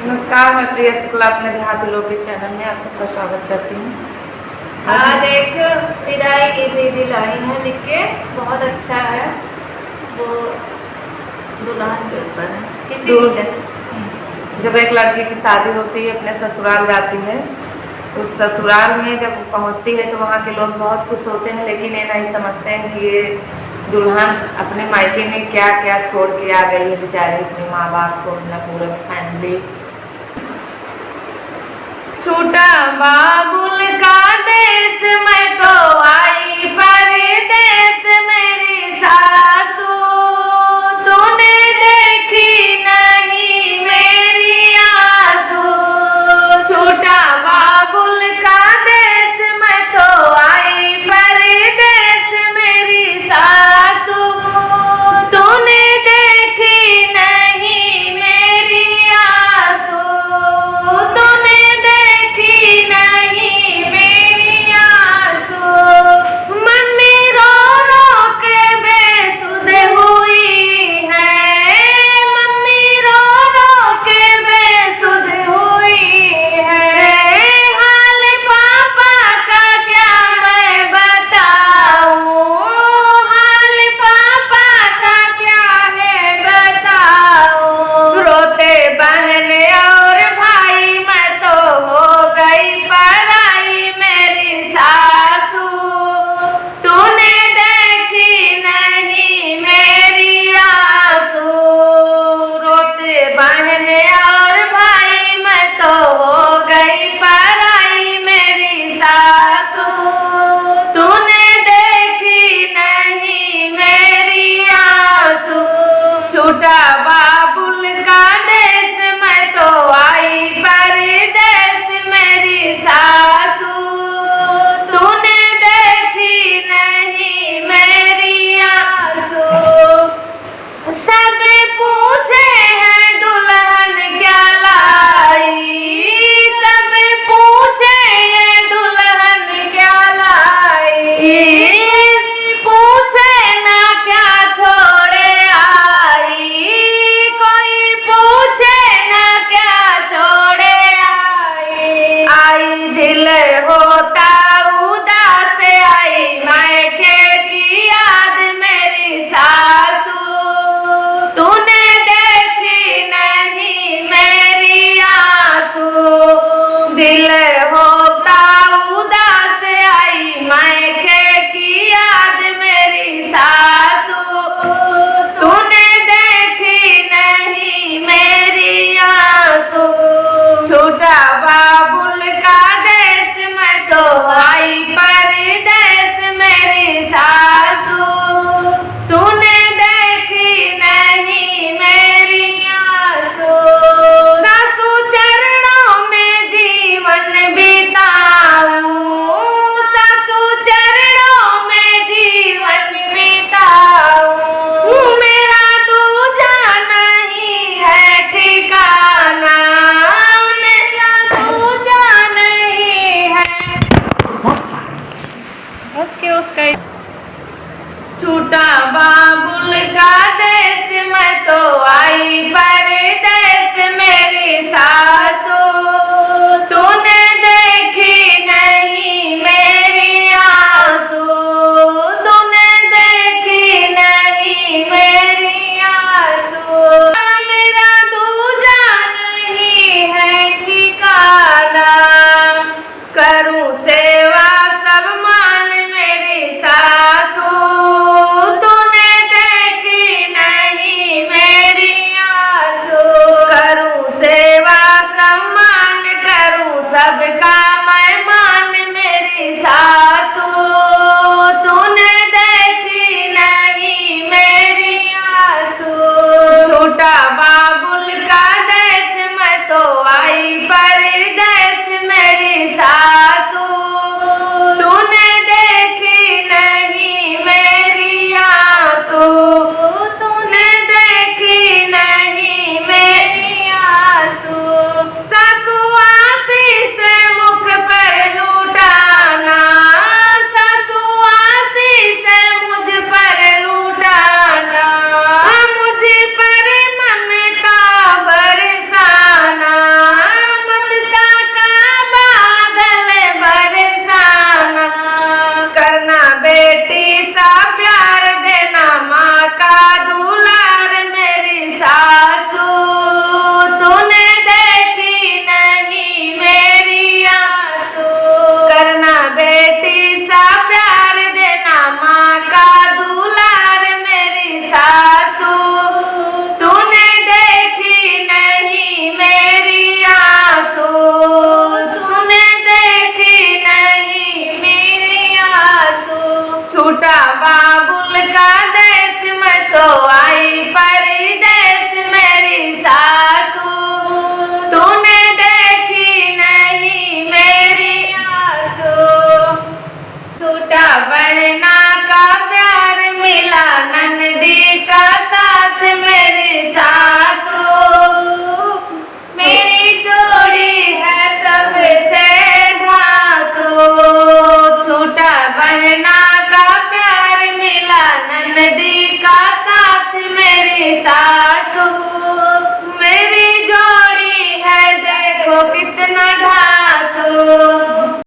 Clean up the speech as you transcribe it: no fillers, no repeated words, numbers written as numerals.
नमस्कार, मैं प्रिया शुक्ला अपने देहाती लोकगीत चैनल में आप सबका स्वागत करती हूँ। आज एक विदाई की दीदी लाई है लिख के, बहुत अच्छा है। वो दुल्हन के ऊपर है, किसी की जब एक लड़की की शादी होती है, अपने ससुराल जाती है, तो ससुराल में जब पहुँचती है तो वहाँ के लोग बहुत खुश होते हैं, लेकिन ये नहीं समझते हैं कि ये दुल्हन अपने मायके में क्या क्या छोड़ के आ गई है बेचारी, अपने माँ बाप को, अपना पूरा फैमिली। छोटा बाबुल का देश मैं तो